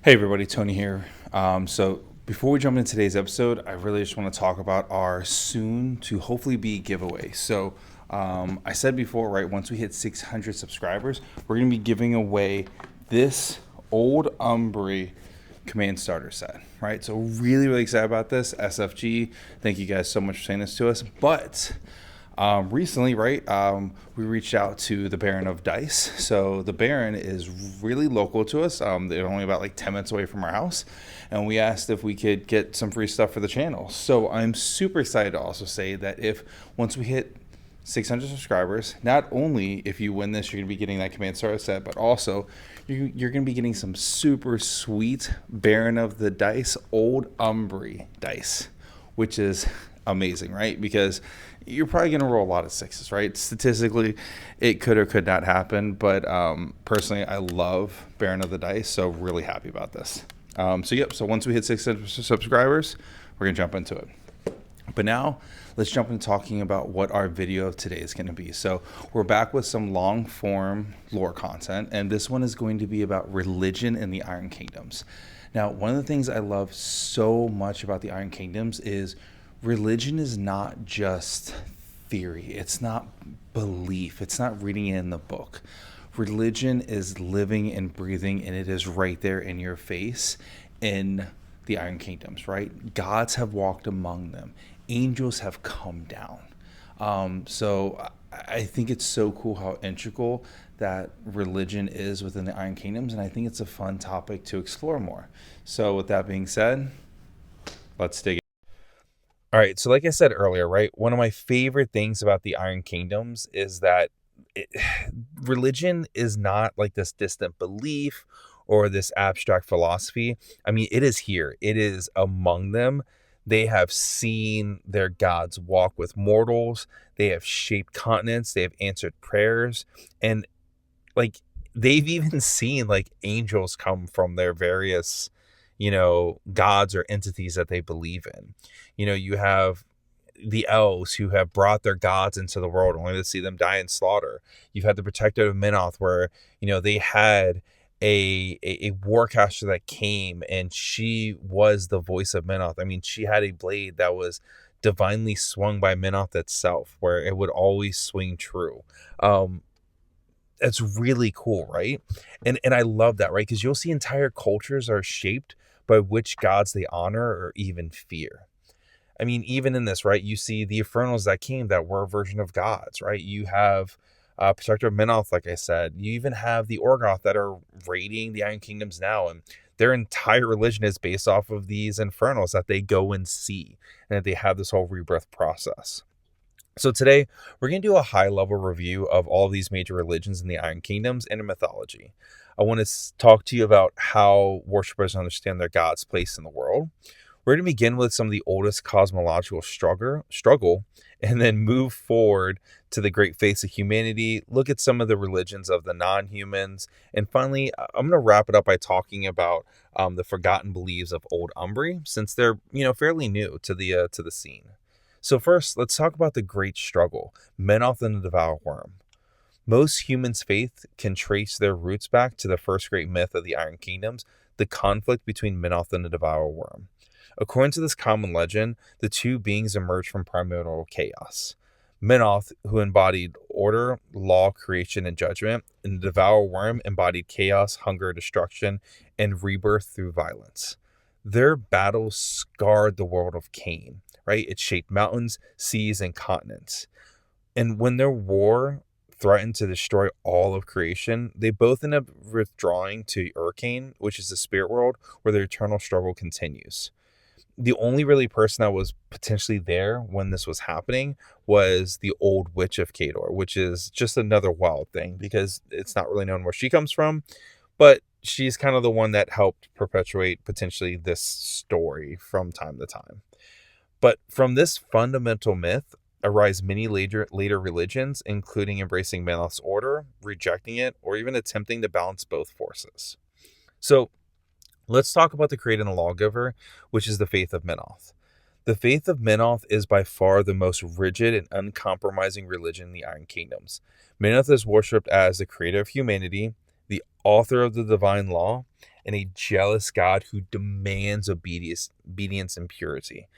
Hey everybody, Tony here. So before we jump into today's episode, I really just want to talk about our soon to hopefully be giveaway. I said before, right, once we hit 600 subscribers, we're going to be giving away this old Umbre command starter set, right? So really, really excited about this. SFG, thank you guys so much for saying this to us. But recently, right, we reached out to the Baron of Dice. So the Baron is really local to us. They're only about like 10 minutes away from our house. And we asked if we could get some free stuff for the channel. So I'm super excited to also say that if once we hit 600 subscribers, not only if you win this, you're going to be getting that command starter set, but also you're going to be getting some super sweet Baron of the Dice old Umbre dice, which is amazing, right? Because you're probably going to roll a lot of sixes, right? Statistically, it could or could not happen, but personally, I love Baron of the Dice, so really happy about this. So once we hit 600 subscribers, we're going to jump into it. But now, let's jump into talking about what our video of today is going to be. So we're back with some long form lore content, and this one is going to be about religion in the Iron Kingdoms. Now, one of the things I love so much about the Iron Kingdoms is religion is not just theory. It's not belief. It's not reading it in the book. Religion is living and breathing, and it is right there in your face in the Iron Kingdoms, right? Gods have walked among them. Angels have come down. So I think it's so cool how integral that religion is within the Iron Kingdoms, and I think it's a fun topic to explore more. So with that being said, let's dig in. All right, so like I said earlier, right, one of my favorite things about the Iron Kingdoms is that it, religion is not like this distant belief or this abstract philosophy. I mean, it is here. It is among them. They have seen their gods walk with mortals. They have shaped continents. They have answered prayers. And like they've even seen like angels come from their various, gods or entities that they believe in. You have the elves who have brought their gods into the world only to see them die in slaughter. You've had the protector of Menoth where, they had a warcaster that came and she was the voice of Menoth. I mean, she had a blade that was divinely swung by Menoth itself, where it would always swing true. That's really cool, right? And I love that, right? Because you'll see entire cultures are shaped by which gods they honor or even fear. I mean, even in this, right, you see the infernals that came that were a version of gods, right? You have Protector of Menoth, like I said. You even have the Orgoth that are raiding the Iron Kingdoms now, and their entire religion is based off of these infernals that they go and see, and that they have this whole rebirth process. So today, we're going to do a high-level review of all of these major religions in the Iron Kingdoms and in mythology. I want to talk to you about how worshippers understand their god's place in the world. We're going to begin with some of the oldest cosmological struggle, and then move forward to the great face of humanity, look at some of the religions of the non-humans, and finally, I'm going to wrap it up by talking about the forgotten beliefs of Old Umbre, since they're fairly new to the scene. So first, let's talk about the great struggle, Menoth and the devourer. Most humans' faith can trace their roots back to the first great myth of the Iron Kingdoms, the conflict between Menoth and the devourer. According to this common legend, the two beings emerged from primordial chaos. Menoth, who embodied order, law, creation, and judgment, and the devourer embodied chaos, hunger, destruction, and rebirth through violence. Their battles scarred the world of Cain, right? It shaped mountains, seas, and continents. And when their war threatened to destroy all of creation, they both end up withdrawing to Urkane, which is the spirit world, where their eternal struggle continues. The only really person that was potentially there when this was happening was the old witch of Kador, which is just another wild thing because it's not really known where she comes from, but she's kind of the one that helped perpetuate potentially this story from time to time. But from this fundamental myth arise many later religions, including embracing Menoth's order, rejecting it, or even attempting to balance both forces. So let's talk about the creator and the lawgiver, which is the faith of Menoth. The faith of Menoth is by far the most rigid and uncompromising religion in the Iron Kingdoms. Menoth is worshipped as the creator of humanity, the author of the divine law, and a jealous God who demands obedience and purity.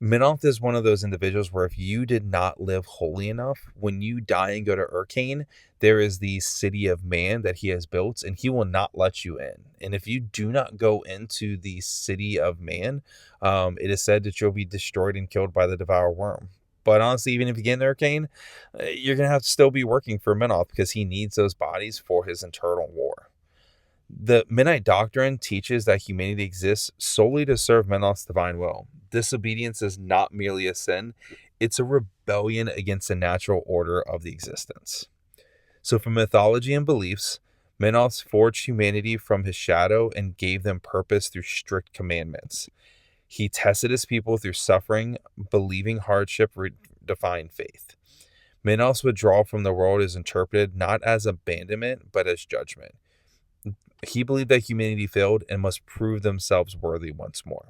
Menoth is one of those individuals where if you did not live holy enough, when you die and go to Urkane, there is the city of man that he has built, and he will not let you in. And if you do not go into the city of man, it is said that you'll be destroyed and killed by the devourer worm. But honestly, even if you get in Urkane, you're going to have to still be working for Menoth because he needs those bodies for his internal war. The Midnight Doctrine teaches that humanity exists solely to serve Menoth's divine will. Disobedience is not merely a sin, it's a rebellion against the natural order of the existence. So, from mythology and beliefs, Menoth forged humanity from his shadow and gave them purpose through strict commandments. He tested his people through suffering, believing hardship redefined faith. Menoth's withdrawal from the world is interpreted not as abandonment, but as judgment. He believed that humanity failed and must prove themselves worthy once more.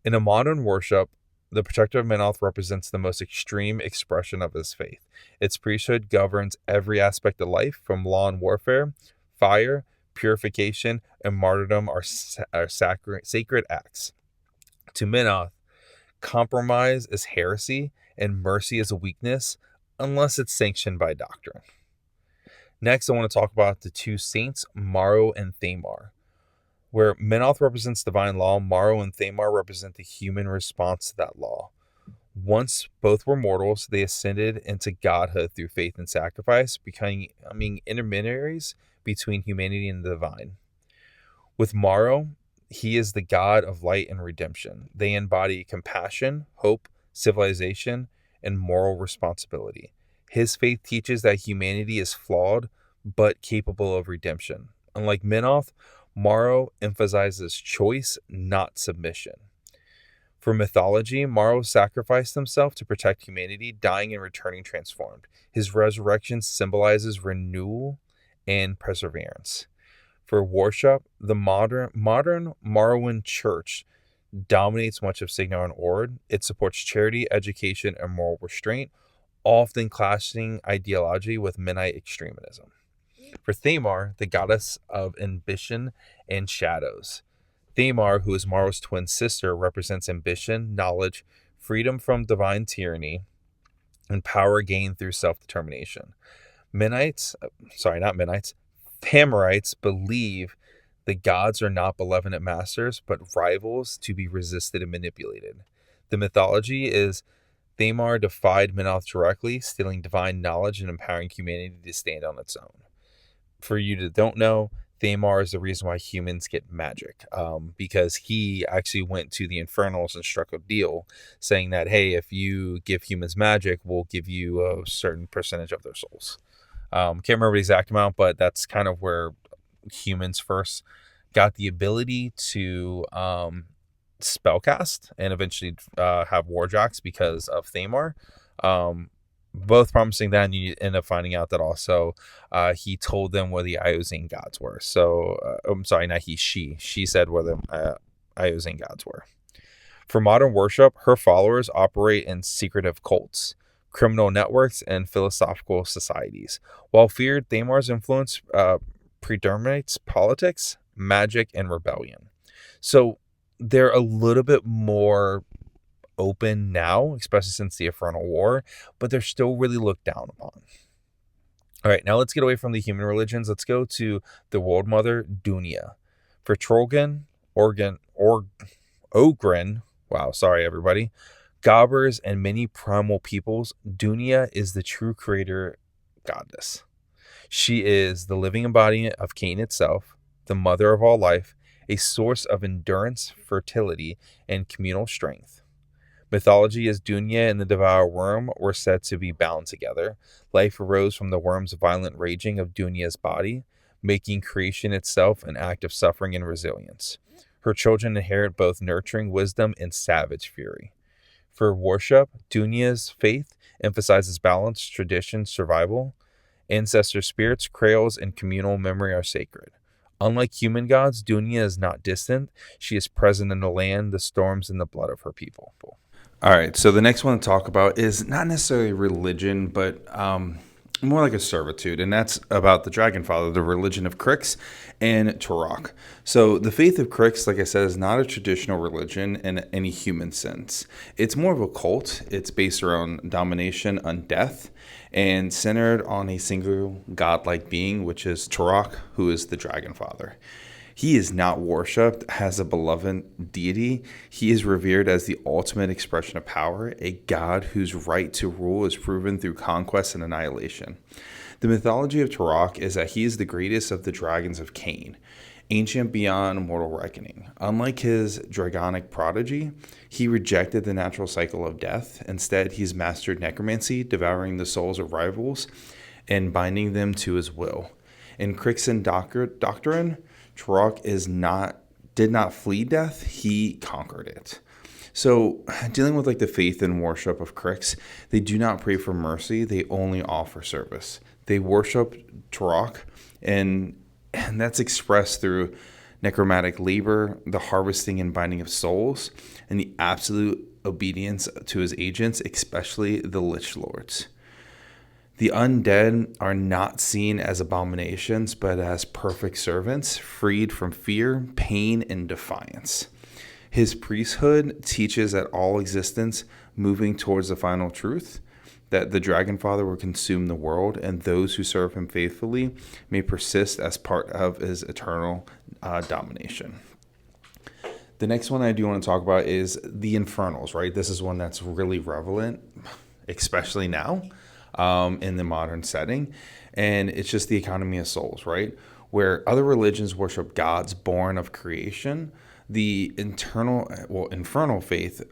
In a modern worship, the protector of Menoth represents the most extreme expression of his faith. Its priesthood governs every aspect of life, from law and warfare, fire, purification, and martyrdom are sacred acts. To Menoth, compromise is heresy and mercy is a weakness unless it's sanctioned by doctrine. Next, I want to talk about the two saints, Morrow and Thamar. Where Menoth represents divine law, Morrow and Thamar represent the human response to that law. Once both were mortals, they ascended into godhood through faith and sacrifice, becoming intermediaries between humanity and the divine. With Morrow, he is the God of light and redemption. They embody compassion, hope, civilization, and moral responsibility. His faith teaches that humanity is flawed, but capable of redemption. Unlike Menoth, Morrow emphasizes choice, not submission. For mythology, Morrow sacrificed himself to protect humanity, dying and returning transformed. His resurrection symbolizes renewal and perseverance. For worship, the modern Morrowan church dominates much of Signal and Ord. It supports charity, education, and moral restraint, often clashing ideology with Mennonite extremism. For Thamar, the goddess of ambition and shadows. Thamar, who is Morrow's twin sister, represents ambition, knowledge, freedom from divine tyranny, and power gained through self-determination. Thamarites believe the gods are not benevolent masters, but rivals to be resisted and manipulated. The mythology is Thamar defied Menoth directly, stealing divine knowledge and empowering humanity to stand on its own. For you that don't know, Thamar is the reason why humans get magic, because he actually went to the infernals and struck a deal saying that, hey, if you give humans magic, we'll give you a certain percentage of their souls. Can't remember the exact amount, but that's kind of where humans first got the ability to spellcast and eventually have warjacks because of Thamar. Both promising that, and you end up finding out that also he told them where the Iosine gods were. So, I'm sorry, not he, she. She said where the Iosine gods were. For modern worship, her followers operate in secretive cults, criminal networks, and philosophical societies. While feared, Thamar's influence predominates politics, magic, and rebellion. So they're a little bit more open now, especially since the Infernal War, but they're still really looked down upon. All right, now let's get away from the human religions. Let's go to the world mother, Dunia. For Trollgen, Ogren, wow, sorry everybody, Gobbers, and many primal peoples, Dunia is the true creator goddess. She is the living embodiment of Cain itself, the mother of all life, a source of endurance, fertility, and communal strength. Mythology as Dunia and the devourer worm were said to be bound together. Life arose from the worm's violent raging of Dunia's body, making creation itself an act of suffering and resilience. Her children inherit both nurturing wisdom and savage fury. For worship, Dunia's faith emphasizes balance, tradition, survival. Ancestor spirits, krails, and communal memory are sacred. Unlike human gods, Dunia is not distant. She is present in the land, the storms, and the blood of her people. All right, so the next one to talk about is not necessarily religion, but more like a servitude, and that's about the Dragon Father, the religion of Crix and Turok. So the faith of Crix, like I said, is not a traditional religion in any human sense. It's more of a cult. It's based around domination on death and centered on a single godlike being, which is Turok, who is the Dragon Father. He is not worshipped as a beloved deity. He is revered as the ultimate expression of power, a god whose right to rule is proven through conquest and annihilation. The mythology of Turok is that he is the greatest of the dragons of Cain, ancient beyond mortal reckoning. Unlike his dragonic prodigy, he rejected the natural cycle of death. Instead, he's mastered necromancy, devouring the souls of rivals and binding them to his will. In Crixan doctrine, Turok did not flee death, he conquered it. So, dealing with like the faith and worship of Crix, they do not pray for mercy, they only offer service. They worship Turok, and that's expressed through necromantic labor, the harvesting and binding of souls, and the absolute obedience to his agents, especially the Lich Lords. The undead are not seen as abominations, but as perfect servants, freed from fear, pain, and defiance. His priesthood teaches that all existence moving towards the final truth, that the Dragon Father will consume the world, and those who serve him faithfully may persist as part of his eternal domination. The next one I do want to talk about is the infernals, right? This is one that's really relevant, especially now. In the modern setting, and it's just the economy of souls, right? Where other religions worship gods born of creation, the infernal faith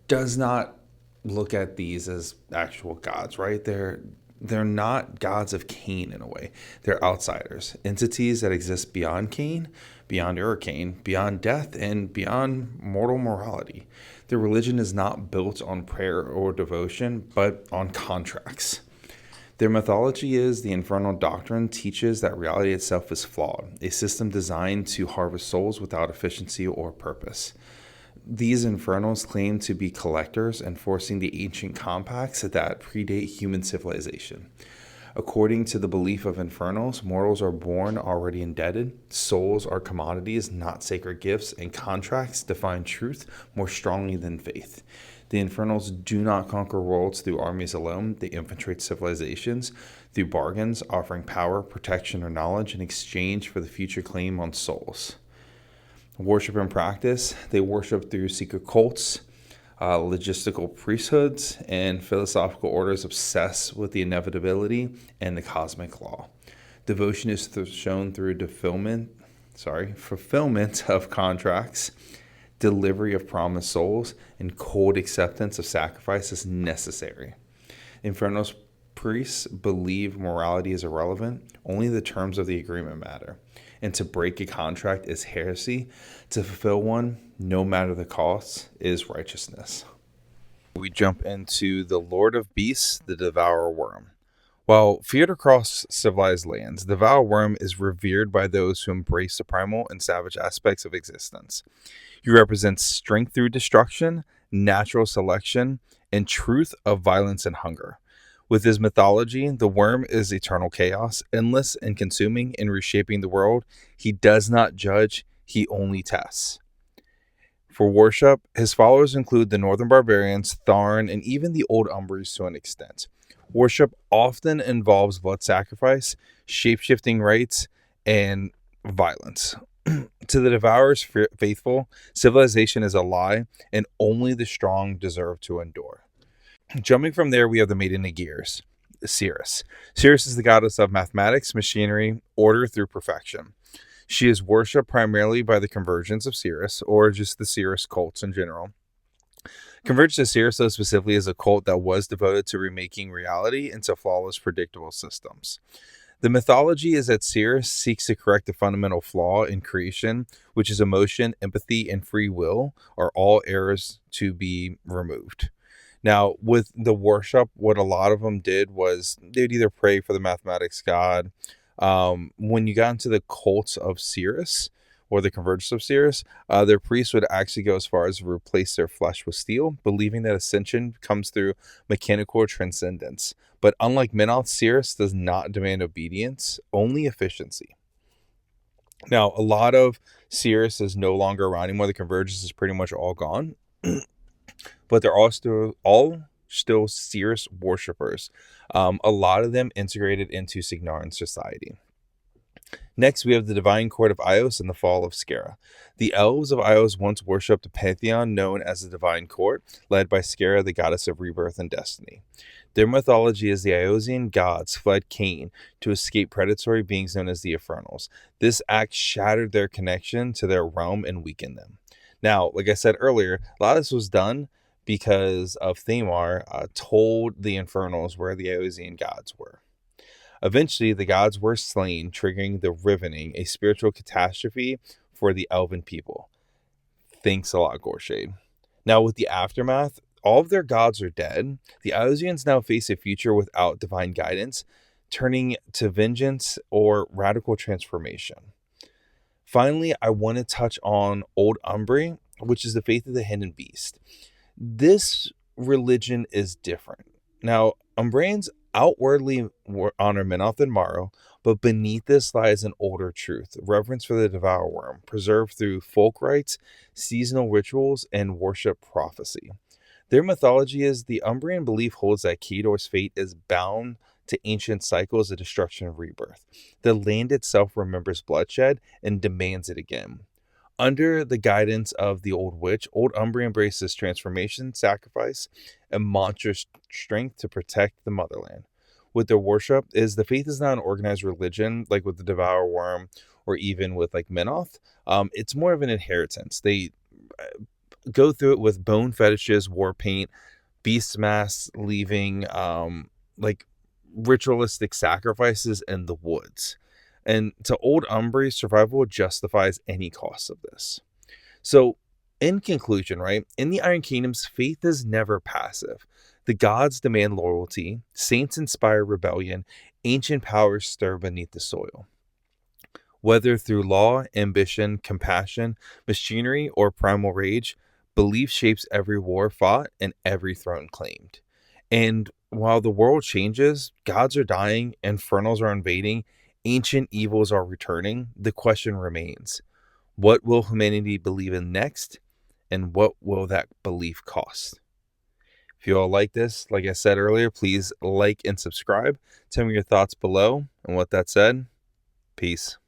does not look at these as actual gods, right? They're not gods of Cain in a way. They're outsiders, entities that exist beyond Cain, beyond Cain, beyond death, and beyond mortal morality. Their religion is not built on prayer or devotion, but on contracts. Their mythology is the infernal doctrine teaches that reality itself is flawed, a system designed to harvest souls without efficiency or purpose. These infernals claim to be collectors, enforcing the ancient compacts that predate human civilization. According to the belief of infernals, mortals are born already indebted, souls are commodities, not sacred gifts, and contracts define truth more strongly than faith. The infernals do not conquer worlds through armies alone, they infiltrate civilizations through bargains, offering power, protection, or knowledge in exchange for the future claim on souls. Worship and practice, they worship through secret cults, logistical priesthoods, and philosophical orders obsessed with the inevitability and the cosmic law. Devotion is shown through fulfillment of contracts, delivery of promised souls, and cold acceptance of sacrifice as necessary. Infernal's priests believe morality is irrelevant, only the terms of the agreement matter. And to break a contract is heresy. To fulfill one, no matter the cost, is righteousness. We jump into the Lord of Beasts, the devourer worm. While feared across civilized lands, the devourer worm is revered by those who embrace the primal and savage aspects of existence. He represents strength through destruction, natural selection, and truth of violence and hunger. With his mythology, the worm is eternal chaos, endless and consuming and reshaping the world. He does not judge, he only tests. For worship, his followers include the northern barbarians, Tharn, and even the old Umbres to an extent. Worship often involves blood sacrifice, shape-shifting rites, and violence. To the devourer's faithful, civilization is a lie, and only the strong deserve to endure. Jumping from there, we have the Maiden of Gears, Cirrus. Cirrus is the goddess of mathematics, machinery, order through perfection. She is worshipped primarily by the convergence of Cirrus, or just the Cirrus cults in general. Convergence of Cirrus, though, specifically, is a cult that was devoted to remaking reality into flawless, predictable systems. The mythology is that Cirrus seeks to correct the fundamental flaw in creation, which is emotion, empathy, and free will, are all errors to be removed. Now, with the worship, what a lot of them did was they'd either pray for the mathematics god. When you got into the cults of Cirrus, or the convergence of Cirrus, their priests would actually go as far as to replace their flesh with steel, believing that ascension comes through mechanical transcendence. But unlike Menoth, Cirrus does not demand obedience, only efficiency. Now, a lot of Cirrus is no longer around anymore. The convergence is pretty much all gone, but they're all still Cirrus worshippers. A lot of them integrated into Signarin society. Next, we have the divine court of Ios and the fall of Skara. The elves of Ios once worshipped a pantheon known as the divine court, led by Skara, the goddess of rebirth and destiny. Their mythology is the Iosian gods fled Cain to escape predatory beings known as the infernals. This act shattered their connection to their realm and weakened them. Now, like I said earlier, a lot of this was done because of Thamar told the infernals where the Iosian gods were. Eventually, the gods were slain, triggering the Rivening, a spiritual catastrophe for the elven people. Thanks a lot, Gorshade. Now, with the aftermath, all of their gods are dead. The Iosians now face a future without divine guidance, turning to vengeance or radical transformation. Finally, I want to touch on Old Umbre, which is the faith of the hidden beast. This religion is different. Now, Umbrians outwardly honor Menoth and Morrow, but beneath this lies an older truth, reverence for the devourer, preserved through folk rites, seasonal rituals, and worship prophecy. Their mythology is the Umbrian belief holds that Kedor's fate is bound to ancient cycles of destruction and rebirth. The land itself remembers bloodshed and demands it again. Under the guidance of the old witch, Old Umbre embraces transformation, sacrifice, and monstrous strength to protect the motherland. With their worship, the faith is not an organized religion like with the devourer worm or even with like Menoth. It's more of an inheritance. They go through it with bone fetishes, war paint, beast masks, leaving like ritualistic sacrifices in the woods. And to Old Umbre, survival justifies any cost of this. So, in conclusion, right, in the Iron Kingdoms, faith is never passive. The gods demand loyalty, saints inspire rebellion, ancient powers stir beneath the soil. Whether through law, ambition, compassion, machinery, or primal rage, belief shapes every war fought and every throne claimed. And while the world changes, gods are dying, infernals are invading, ancient evils are returning, the question remains: what will humanity believe in next, and what will that belief cost? If you all like this, like I said earlier, please like and subscribe. Tell me your thoughts below. And with that said, peace.